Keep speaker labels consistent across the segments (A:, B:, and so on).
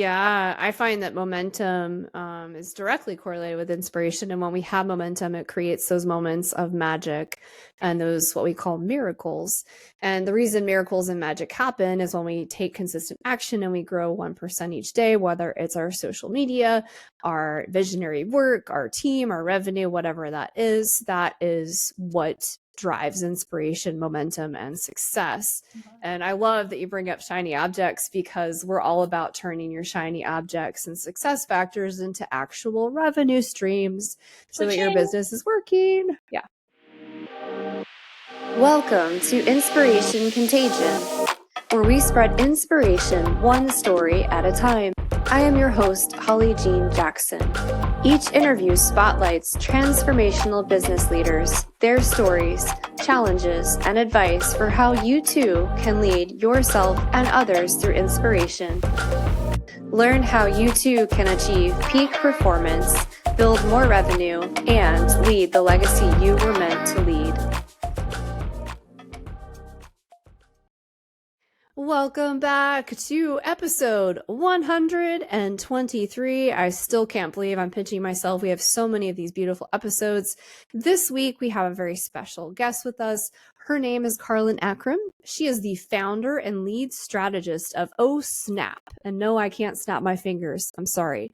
A: Yeah, I find that momentum is directly correlated with inspiration. And when we have momentum, it creates those moments of magic and those what we call miracles. And the reason miracles and magic happen is when we take consistent action and we grow 1% each day, whether it's our social media, our visionary work, our team, our revenue, whatever that is what drives inspiration, momentum, and success. And I love that you bring up shiny objects because we're all about turning your shiny objects and success factors into actual revenue streams so that your business is working. Yeah. Welcome to Inspiration Contagion, where we spread inspiration one story at a time. I am your host, Holly Jean Jackson. Each interview spotlights transformational business leaders, their stories, challenges, and advice for how you too can lead yourself and others through inspiration. Learn how you too can achieve peak performance, build more revenue, and lead the legacy you were meant to lead. Welcome back to episode 123. I still can't believe I'm pinching myself. We have so many of these beautiful episodes. This week, we have a very special guest with us. Her name is Karlyn Ankrom. She is the founder and lead strategist of Snap. And no, I can't snap my fingers. I'm sorry.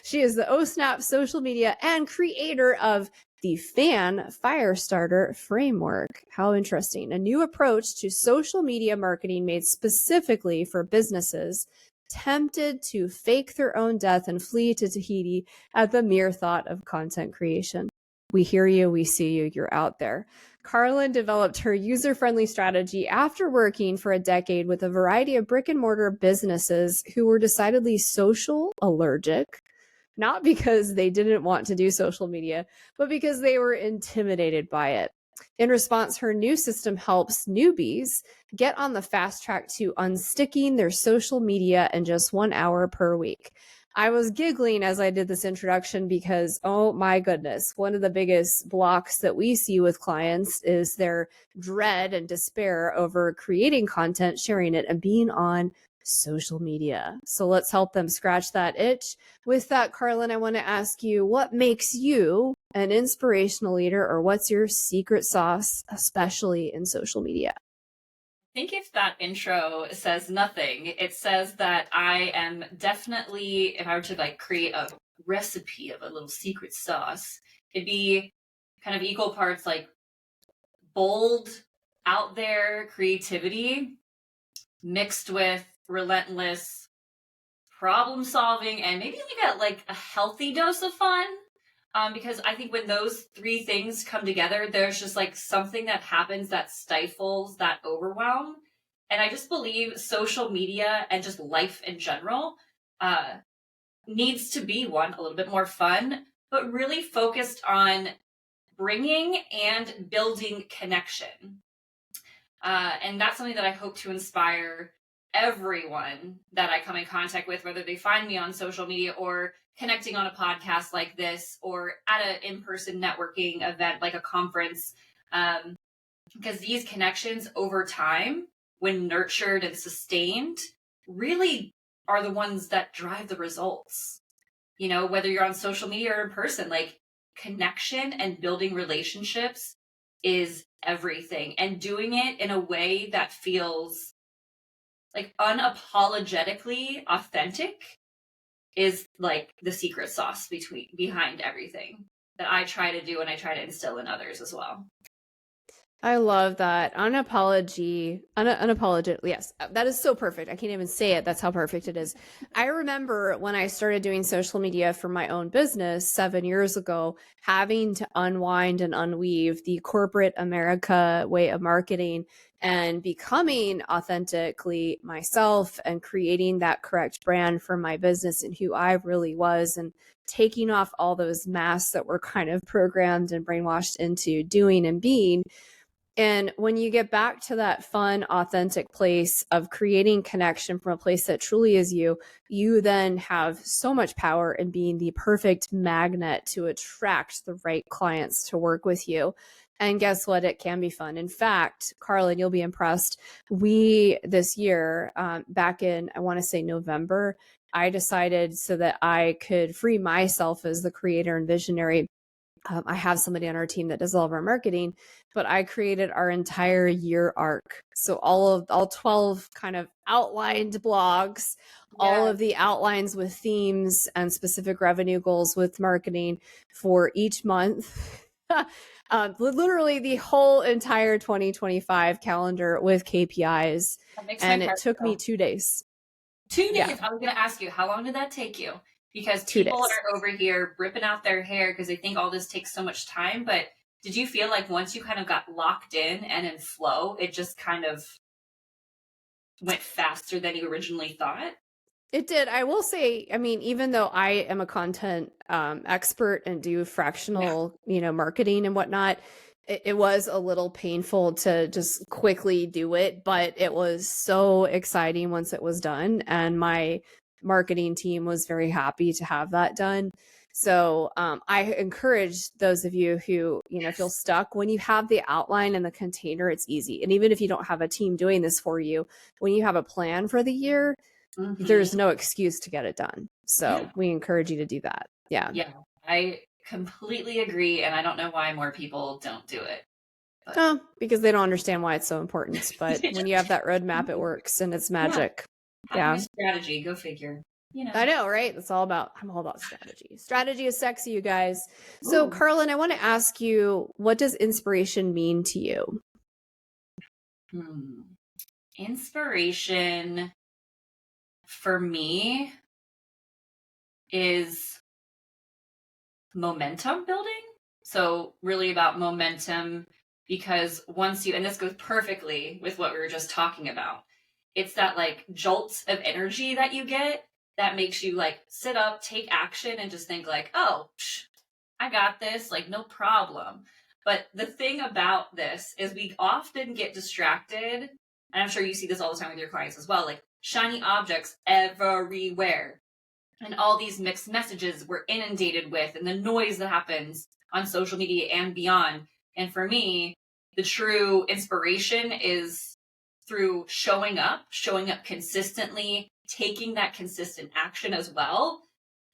A: She is the Snap social media and creator of the Fan Firestarter Framework. How interesting. A new approach to social media marketing made specifically for businesses tempted to fake their own death and flee to Tahiti at the mere thought of content creation. We hear you, we see you, you're out there. Karlyn developed her user-friendly strategy after working for a decade with a variety of brick-and-mortar businesses who were decidedly social allergic, not because they didn't want to do social media, but because they were intimidated by it. In response, her new system helps newbies get on the fast track to unsticking their social media in just 1 hour per week. I was giggling as I did this introduction because, oh my goodness, one of the biggest blocks that we see with clients is their dread and despair over creating content, sharing it, and being on social media. So let's help them scratch that itch. With that, Karlyn, I want to ask you, what makes you an inspirational leader, or what's your secret sauce, especially in social media?
B: I think if that intro says nothing, it says that I am definitely, if I were to create a recipe of a little secret sauce, it'd be kind of equal parts bold, out there creativity mixed with relentless problem solving and maybe a healthy dose of fun. Because I think when those three things come together, there's just something that happens that stifles that overwhelm. And I just believe social media and just life in general needs to be a little bit more fun, but really focused on bringing and building connection. And that's something that I hope to inspire everyone that I come in contact with, whether they find me on social media or connecting on a podcast like this or at an in-person networking event like a conference. Because these connections over time, when nurtured and sustained, really are the ones that drive the results. You know, whether you're on social media or in person, connection and building relationships is everything. And doing it in a way that feels unapologetically authentic is the secret sauce behind everything that I try to do and I try to instill in others as well.
A: I love that. Unapologetic. Yes, that is so perfect. I can't even say it. That's how perfect it is. I remember when I started doing social media for my own business 7 years ago, having to unwind and unweave the corporate America way of marketing and becoming authentically myself and creating that correct brand for my business and who I really was, and taking off all those masks that were kind of programmed and brainwashed into doing and being. And when you get back to that fun, authentic place of creating connection from a place that truly is you, you then have so much power in being the perfect magnet to attract the right clients to work with you. And guess what? It can be fun. In fact, Karlyn, you'll be impressed. We, this year, back in, I want to say November, I decided so that I could free myself as the creator and visionary. I have somebody on our team that does all of our marketing, but I created our entire year arc. So all 12 kind of outlined blogs, all of the outlines with themes and specific revenue goals with marketing for each month. Literally the whole entire 2025 calendar with KPIs. And it took me 2 days.
B: 2 days. Yeah. I was going to ask you, how long did that take you? Because people are over here ripping out their hair because they think all this takes so much time. But did you feel like once you kind of got locked in and in flow, it just kind of went faster than you originally thought?
A: It did. I will say, I mean, even though I am a content expert and do fractional, marketing and whatnot, it was a little painful to just quickly do it, but it was so exciting once it was done. And my marketing team was very happy to have that done. So I encourage those of you who, feel stuck. When you have the outline and the container, it's easy. And even if you don't have a team doing this for you, when you have a plan for the year, there's no excuse to get it done. So we encourage you to do that. Yeah.
B: Yeah, I completely agree. And I don't know why more people don't do it.
A: Oh, because they don't understand why it's so important. But when you have that roadmap, it works and it's magic.
B: Yeah. Strategy, go figure.
A: I know, right? I'm all about strategy. Strategy is sexy, you guys. So, Karlyn, I want to ask you, what does inspiration mean to you?
B: Inspiration for me is momentum building. So really about momentum, because once and this goes perfectly with what we were just talking about, it's that like jolt of energy that you get that makes you like sit up, take action, and just think like, oh, I got this, like no problem. But the thing about this is we often get distracted, and I'm sure you see this all the time with your clients as well, like shiny objects everywhere. And all these mixed messages we're inundated with, and the noise that happens on social media and beyond. And for me, the true inspiration is through showing up consistently, taking that consistent action as well.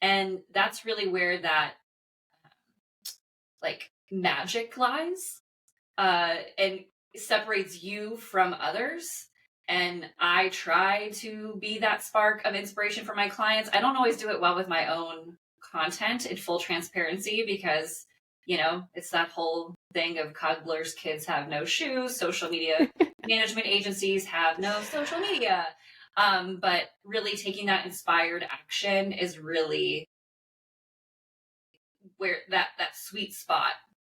B: And that's really where that like magic lies, and separates you from others. And I try to be that spark of inspiration for my clients. I don't always do it well with my own content in full transparency because, it's that whole thing of cobbler's kids have no shoes, social media management agencies have no social media. But really taking that inspired action is really where that sweet spot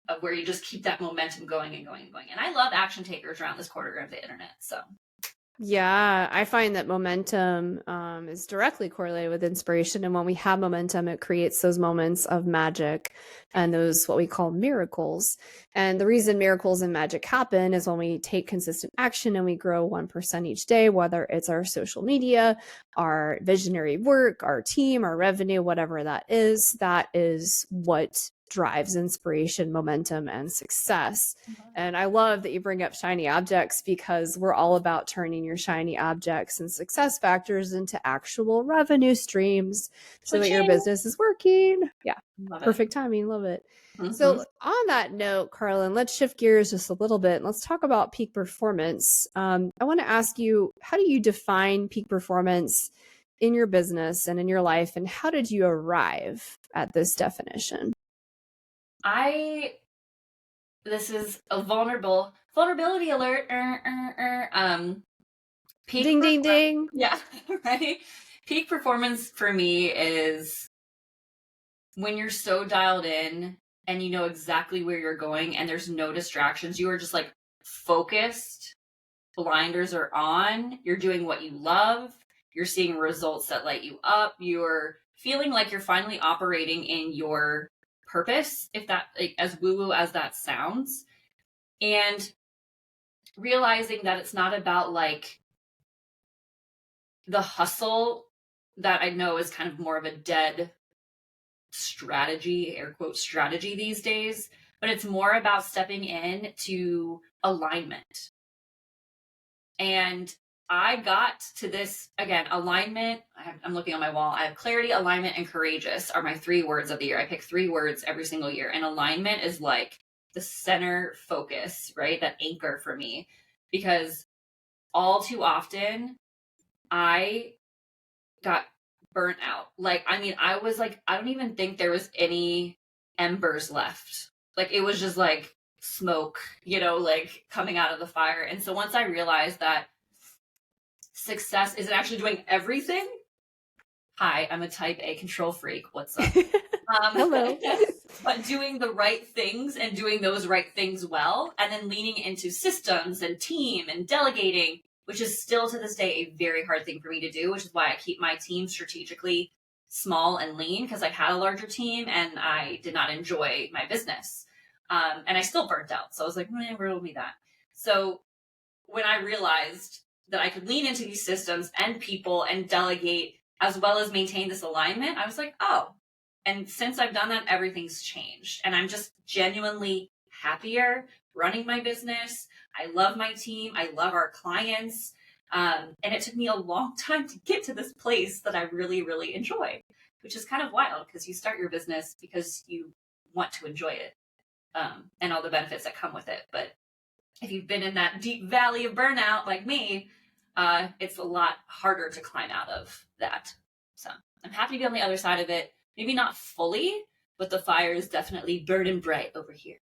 B: of where you just keep that momentum going and going and going. And I love action takers around this quarter of the internet. So
A: yeah, I find that momentum is directly correlated with inspiration. And when we have momentum, it creates those moments of magic and those what we call miracles. And the reason miracles and magic happen is when we take consistent action and we grow 1% each day, whether it's our social media, our visionary work, our team, our revenue, whatever that is what drives inspiration, momentum, and success. And I love that you bring up shiny objects because we're all about turning your shiny objects and success factors into actual revenue streams so that your business is working. Yeah. Perfect timing. Love it. So on that note, Karlyn, let's shift gears just a little bit. Let's talk about peak performance. I want to ask you, how do you define peak performance in your business and in your life? And how did you arrive at this definition?
B: This is a vulnerability alert. Peak
A: ding, ding, ding.
B: Yeah, right. Peak performance for me is when you're so dialed in and you know exactly where you're going and there's no distractions. You are just like focused. Blinders are on. You're doing what you love. You're seeing results that light you up. You're feeling like you're finally operating in your purpose, if that, like, as woo-woo as that sounds, and realizing that it's not about like the hustle that I know is kind of more of a dead strategy, air quote strategy these days, but it's more about stepping in to alignment. And I got to this, again, alignment. I'm looking on my wall. I have clarity, alignment, and courageous are my 3 words of the year. I pick 3 words every single year. And alignment is like the center focus, right? That anchor for me. Because all too often, I got burnt out. Like, I mean, I was like, I don't even think there was any embers left. Like, it was just like smoke, like coming out of the fire. And so once I realized that success isn't actually doing everything. Hi, I'm a type A control freak. What's up?
A: Hello.
B: But doing the right things and doing those right things well, and then leaning into systems and team and delegating, which is still to this day a very hard thing for me to do, which is why I keep my team strategically small and lean, because I had a larger team and I did not enjoy my business. And I still burnt out. So I was like, riddle me that. So when I realized that I could lean into these systems and people and delegate as well as maintain this alignment, I was like, oh. And since I've done that, everything's changed. And I'm just genuinely happier running my business. I love my team. I love our clients. And it took me a long time to get to this place that I really, really enjoy, which is kind of wild because you start your business because you want to enjoy it and all the benefits that come with it. But if you've been in that deep valley of burnout like me, it's a lot harder to climb out of that. So I'm happy to be on the other side of it. Maybe not fully, but the fire is definitely burning bright over here.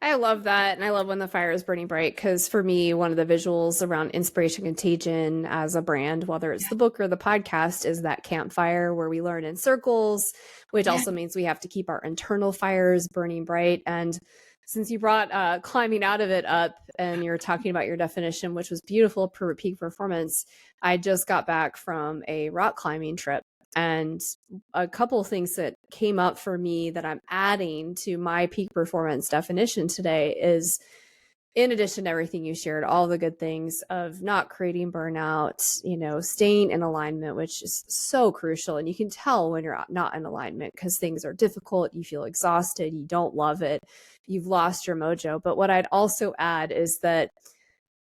A: I love that. And I love when the fire is burning bright, because for me, one of the visuals around Inspiration Contagion as a brand, whether it's the book or the podcast, is that campfire where we learn in circles, which also means we have to keep our internal fires burning bright. And since you brought climbing out of it up and you're talking about your definition, which was beautiful for peak performance, I just got back from a rock climbing trip. And a couple of things that came up for me that I'm adding to my peak performance definition today is, in addition to everything you shared, all the good things of not creating burnout, staying in alignment, which is so crucial. And you can tell when you're not in alignment because things are difficult, you feel exhausted, you don't love it, you've lost your mojo. But what I'd also add is that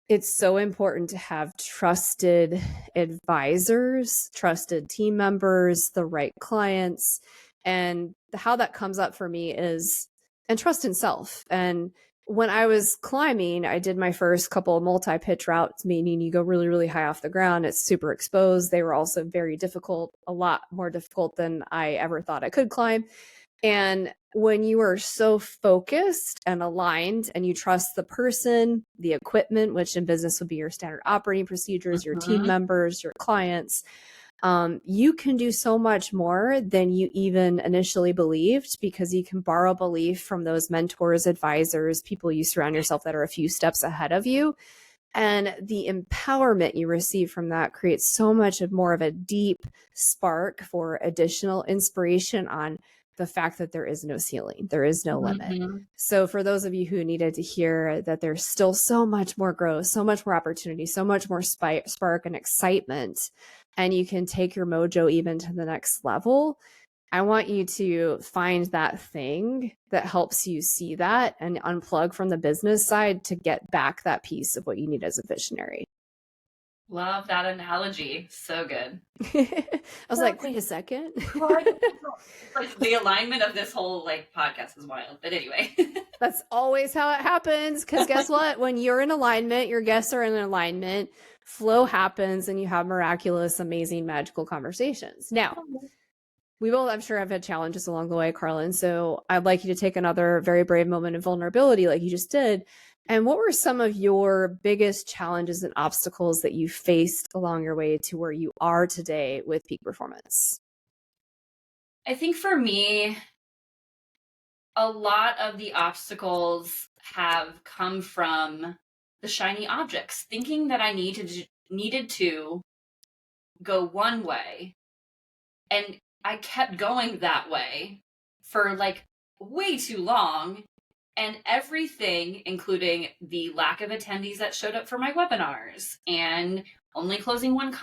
A: it's so important to have trusted advisors, trusted team members, the right clients. And how that comes up for me is, and trust in self. And when I was climbing, I did my first couple of multi-pitch routes, meaning you go really, really high off the ground. It's super exposed. They were also very difficult, a lot more difficult than I ever thought I could climb. And when you are so focused and aligned and you trust the person, the equipment, which in business would be your standard operating procedures, your team members, your clients, you can do so much more than you even initially believed, because you can borrow belief from those mentors, advisors, people you surround yourself that are a few steps ahead of you. And the empowerment you receive from that creates so much more of a deep spark for additional inspiration on the fact that there is no ceiling, there is no limit. So for those of you who needed to hear that there's still so much more growth, so much more opportunity, so much more spark and excitement, and you can take your mojo even to the next level, I want you to find that thing that helps you see that and unplug from the business side to get back that piece of what you need as a visionary.
B: Love that analogy. So good.
A: I was like, wait a second.
B: Like the alignment of this whole podcast is wild. But anyway.
A: That's always how it happens. Because guess what? When you're in alignment, your guests are in alignment, flow happens, and you have miraculous, amazing, magical conversations. Now, we both, I'm sure, have had challenges along the way, Karlyn. So I'd like you to take another very brave moment of vulnerability like you just did. And what were some of your biggest challenges and obstacles that you faced along your way to where you are today with peak performance?
B: I think for me, a lot of the obstacles have come from the shiny objects, thinking that I needed to go one way. And I kept going that way for way too long. And everything, including the lack of attendees that showed up for my webinars and only closing one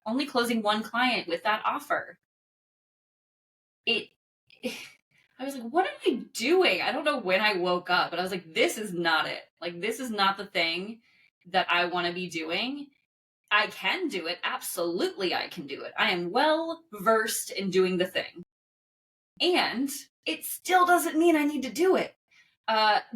B: only closing one client with that offer. I was like, what am I doing? I don't know when I woke up, but I was like, this is not it. This is not the thing that I want to be doing. I can do it. Absolutely, I can do it. I am well versed in doing the thing. And it still doesn't mean I need to do it.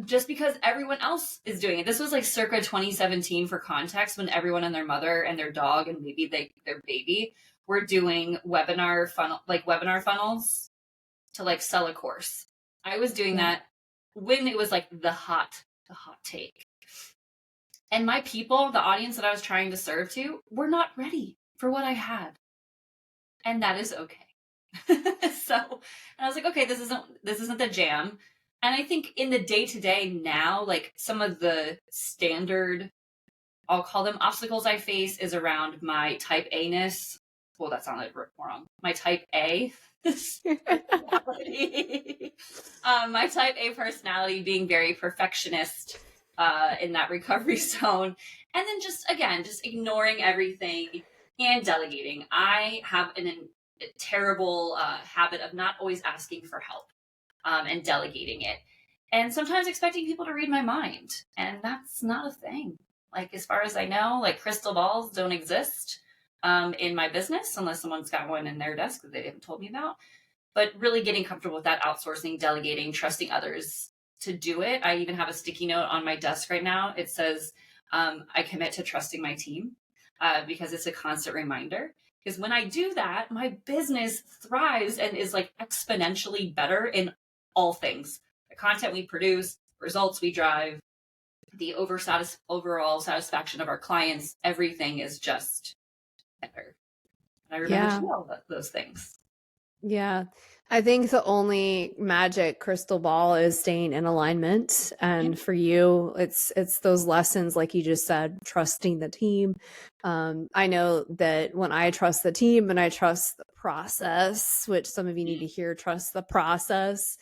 B: Just because everyone else is doing it. This was like circa 2017 for context, when everyone and their mother and their dog and maybe their baby were doing webinar funnels to like sell a course. I was doing that when it was like the hot take. And my people, the audience that I was trying to serve to, were not ready for what I had. And that is okay. So I was like, okay, this isn't the jam. And I think in the day-to-day now, like some of the standard, I'll call them obstacles I face, is around my type A-ness. Well, that sounded wrong. My type A personality. My type A personality being very perfectionist in that recovery zone. And then just ignoring everything and delegating. I have a terrible habit of not always asking for help and delegating it. And sometimes expecting people to read my mind. And that's not a thing. Like, as far as I know, like crystal balls don't exist in my business unless someone's got one in their desk that they haven't told me about. But really getting comfortable with that outsourcing, delegating, trusting others to do it. I even have a sticky note on my desk right now. It says, I commit to trusting my team because it's a constant reminder. Because when I do that, my business thrives and is like exponentially better in all things. The content we produce, results we drive, the overall satisfaction of our clients, everything is just better. And I remember to know those things.
A: Yeah. I think the only magic crystal ball is staying in alignment. And for you, it's those lessons, like you just said, trusting the team. I know that when I trust the team and I trust the process, which some of you need to hear, trust the process.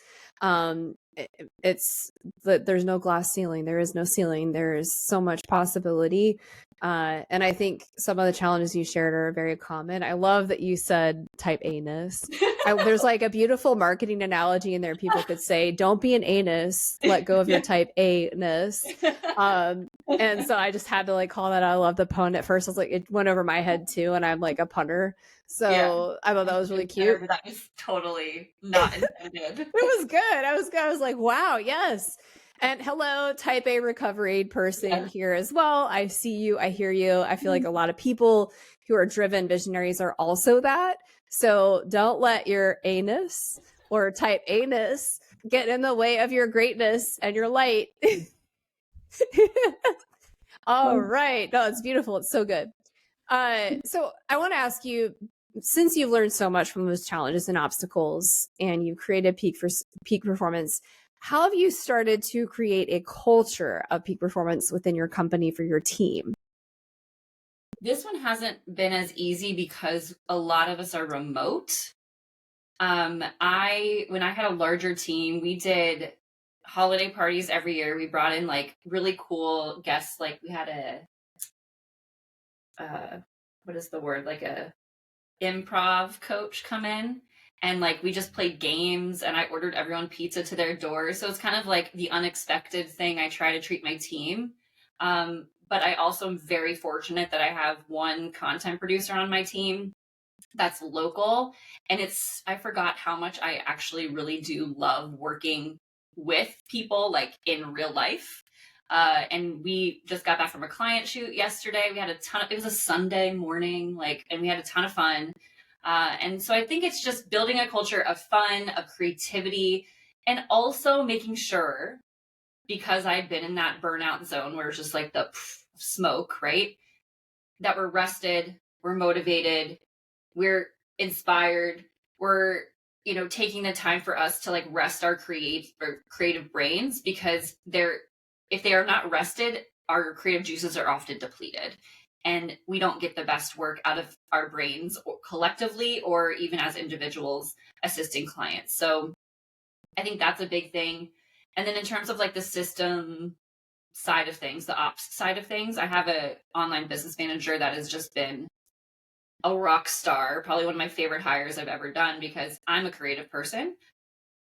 A: It's that there's no glass ceiling. There is no ceiling. There is so much possibility. And I think some of the challenges you shared are very common. I love that you said type A-ness. There's like a beautiful marketing analogy in there. People could say, don't be an anus, let go of your type A-ness. And so I just had to like call that out. I love the pun. At first I was like, it went over my head too. And I'm like a punter. So I thought that was really cute.
B: That was totally not intended.
A: It was good. I was like, wow, yes. And hello, type A recovery person here as well. I see you. I hear you. I feel like a lot of people who are driven visionaries are also that. So don't let your anus or type A-ness get in the way of your greatness and your light. All right. No, it's beautiful. It's so good. So I want to ask you, since you've learned so much from those challenges and obstacles and you've created peak performance, how have you started to create a culture of peak performance within your company for your team?
B: This one hasn't been as easy because a lot of us are remote. When I had a larger team, we did holiday parties every year. We brought in like really cool guests. Like we had what is the word? Like a improv coach come in, and like we just played games, and I ordered everyone pizza to their door. So it's kind of like the unexpected thing I try to treat my team. But I also am very fortunate that I have one content producer on my team that's local. And I forgot how much I actually really do love working with people like in real life. And we just got back from a client shoot yesterday. We had it was a Sunday morning, and we had a ton of fun. And so I think it's just building a culture of fun, of creativity, and also making sure, because I'd been in that burnout zone where it's just like the smoke, right? That we're rested, we're motivated, we're inspired, we're taking the time for us to like rest our creative brains, because if they are not rested, our creative juices are often depleted, and we don't get the best work out of our brains or collectively, or even as individuals assisting clients. So I think that's a big thing. And then in terms of like the system side of things, the ops side of things, I have an online business manager that has just been a rock star, probably one of my favorite hires I've ever done, because I'm a creative person.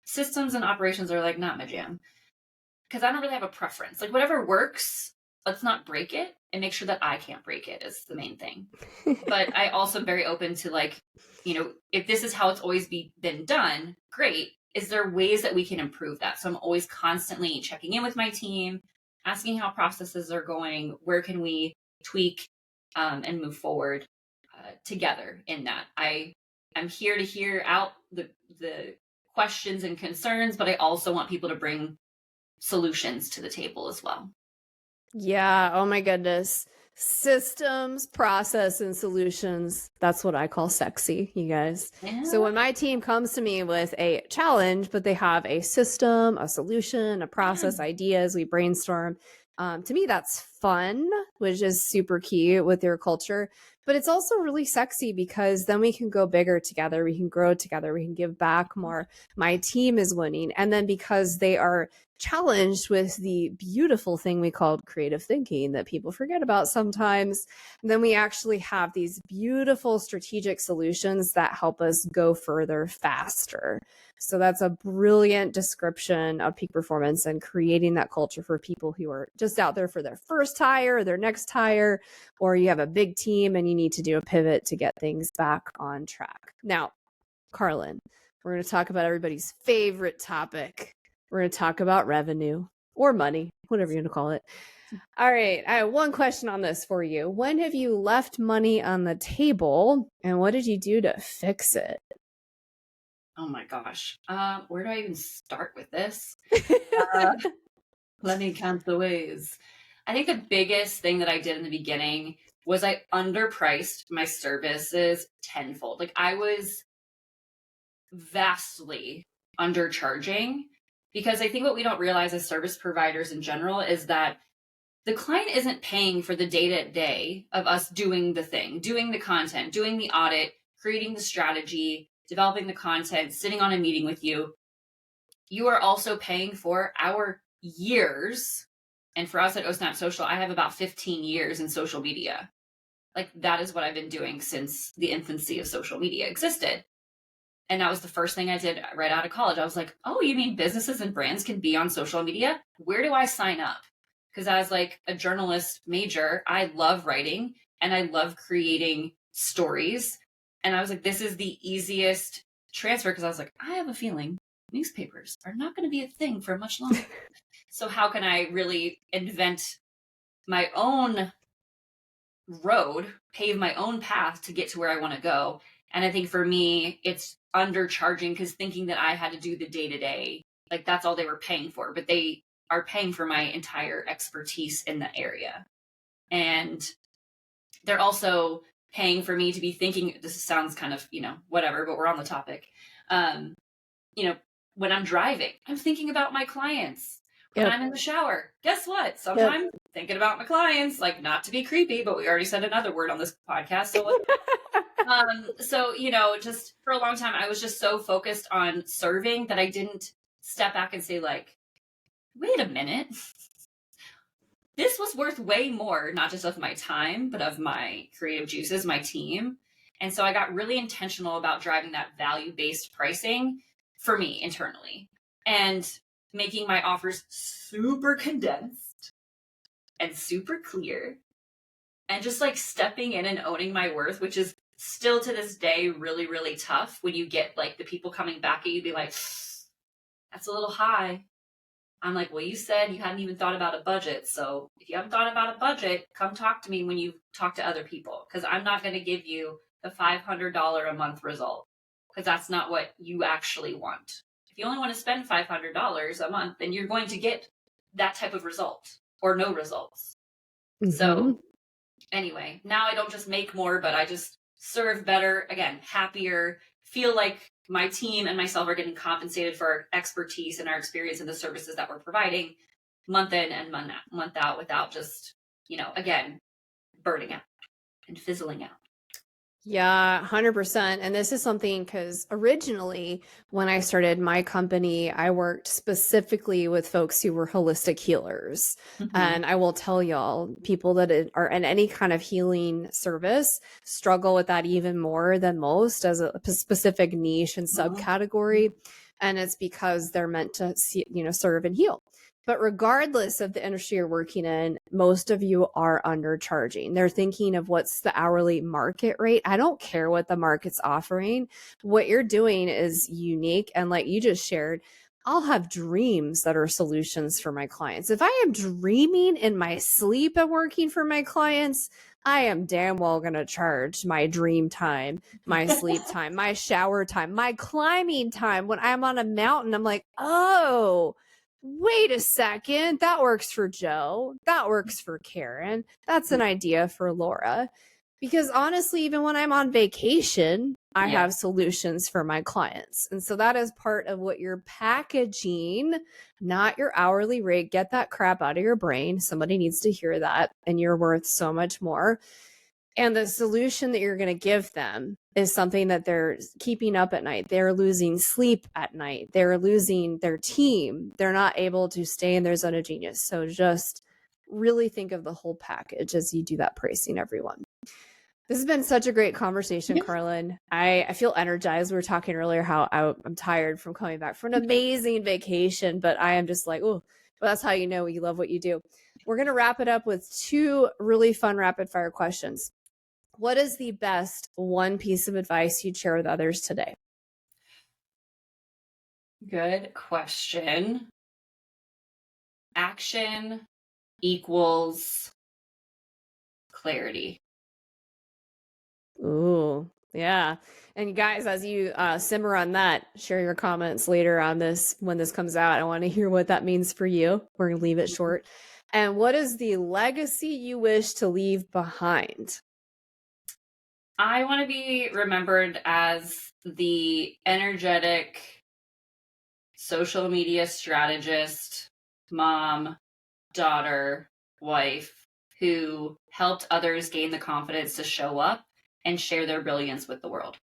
B: Systems and operations are like not my jam, because I don't really have a preference. Like whatever works let's not break it and make sure that I can't break it is the main thing. But I also am very open to like, if this is how it's always been done, great. Is there ways that we can improve that? So I'm always constantly checking in with my team, asking how processes are going, where can we tweak and move forward together in that. I'm here to hear out the questions and concerns, but I also want people to bring solutions to the table as well.
A: Yeah. Oh my goodness. Systems, process, and solutions. That's what I call sexy, you guys.
B: Yeah.
A: So when my team comes to me with a challenge, but they have a system, a solution, a process, ideas, we brainstorm. To me, that's fun, which is super key with your culture. But it's also really sexy because then we can go bigger together. We can grow together. We can give back more. My team is winning. And then because they are challenged with the beautiful thing we call creative thinking that people forget about sometimes, then we actually have these beautiful strategic solutions that help us go further faster. So that's a brilliant description of peak performance and creating that culture for people who are just out there for their first hire, their next hire, or you have a big team and you need to do a pivot to get things back on track. Now, Karlyn, we're going to talk about everybody's favorite topic. We're going to talk about revenue or money, whatever you want to call it. All right. I have one question on this for you. When have you left money on the table and what did you do to fix it?
B: Oh my gosh. Where do I even start with this? Let me count the ways. I think the biggest thing that I did in the beginning was I underpriced my services tenfold. Like I was vastly undercharging because I think what we don't realize as service providers in general is that the client isn't paying for the day-to-day of us doing the thing, doing the content, doing the audit, creating the strategy, developing the content, sitting on a meeting with you. You are also paying for our years. And for us at OSNAP Social, I have about 15 years in social media. Like that is what I've been doing since the infancy of social media existed. And that was the first thing I did right out of college. I was like, oh, you mean businesses and brands can be on social media? Where do I sign up? Because as like a journalist major, I love writing and I love creating stories. And I was like, this is the easiest transfer because I was like, I have a feeling newspapers are not going to be a thing for much longer. So how can I really invent my own road, pave my own path to get to where I want to go? And I think for me, it's undercharging because thinking that I had to do the day-to-day, like that's all they were paying for, but they are paying for my entire expertise in the area. And they're also paying for me to be thinking, this sounds kind of, whatever, but we're on the topic. When I'm driving, I'm thinking about my clients. When I'm in the shower, guess what? Sometimes thinking about my clients, like not to be creepy, but we already said another word on this podcast. So just for a long time, I was just so focused on serving that I didn't step back and say like, wait a minute, this was worth way more, not just of my time, but of my creative juices, my team. And so I got really intentional about driving that value-based pricing for me internally and making my offers super condensed and super clear and just like stepping in and owning my worth, which is still to this day really, really tough when you get like the people coming back at you be like, that's a little high. I'm like, well, you said you hadn't even thought about a budget. So if you haven't thought about a budget, come talk to me when you talk to other people, because I'm not going to give you the $500 a month result, because that's not what you actually want. If you only want to spend $500 a month, then you're going to get that type of result or no results. Mm-hmm. So anyway, now I don't just make more, but I just serve better, again, happier, feel like my team and myself are getting compensated for our expertise and our experience in the services that we're providing month in and month out without just, again, burning out and fizzling out.
A: Yeah, 100%. And this is something because originally when I started my company, I worked specifically with folks who were holistic healers. Mm-hmm. And I will tell y'all, people that are in any kind of healing service struggle with that even more than most as a specific niche and subcategory. And it's because they're meant to, serve and heal. But regardless of the industry you're working in, most of you are undercharging. They're thinking of what's the hourly market rate. I don't care what the market's offering. What you're doing is unique. And like you just shared, I'll have dreams that are solutions for my clients. If I am dreaming in my sleep and working for my clients, I am damn well going to charge my dream time, my sleep time, my shower time, my climbing time. When I'm on a mountain, I'm like, oh, wait a second. That works for Joe. That works for Karen. That's an idea for Laura. Because honestly, even when I'm on vacation, I have solutions for my clients. And so that is part of what you're packaging, not your hourly rate. Get that crap out of your brain. Somebody needs to hear that. And you're worth so much more. And the solution that you're going to give them is something that they're keeping up at night. They're losing sleep at night. They're losing their team. They're not able to stay in their zone of genius. So just really think of the whole package as you do that pricing, everyone. This has been such a great conversation, Karlyn. I feel energized. We were talking earlier how I'm tired from coming back from an amazing vacation, but I am just like, oh, well, that's how you know you love what you do. We're going to wrap it up with 2 really fun rapid fire questions. What is the best one piece of advice you'd share with others today?
B: Good question. Action equals clarity.
A: Ooh, yeah. And guys, as you simmer on that, share your comments later on this when this comes out. I want to hear what that means for you. We're going to leave it short. And what is the legacy you wish to leave behind?
B: I want to be remembered as the energetic social media strategist, mom, daughter, wife, who helped others gain the confidence to show up and share their brilliance with the world.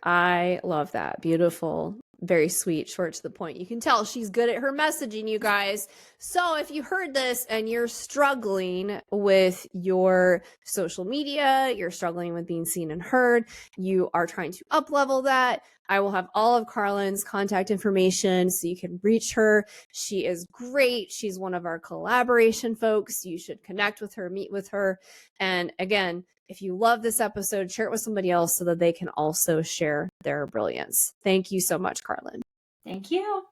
A: I love that. Beautiful. Very sweet, short to the point. You can tell she's good at her messaging, you guys. So if you heard this and you're struggling with your social media, you're struggling with being seen and heard, you are trying to up-level that, I will have all of Karlyn's contact information so you can reach her. She is great. She's one of our collaboration folks. You should connect with her, meet with her. And again, if you love this episode, share it with somebody else so that they can also share their brilliance. Thank you so much, Karlyn.
B: Thank you.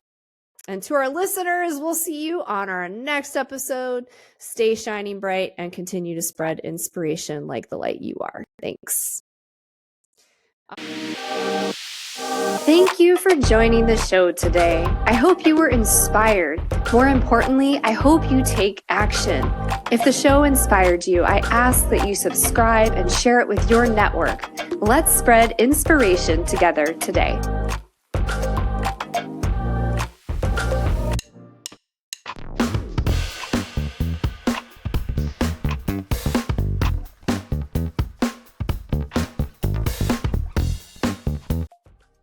A: And to our listeners, we'll see you on our next episode. Stay shining bright and continue to spread inspiration like the light you are. Thanks. Thank you for joining the show today. I hope you were inspired. More importantly, I hope you take action. If the show inspired you, I ask that you subscribe and share it with your network. Let's spread inspiration together today.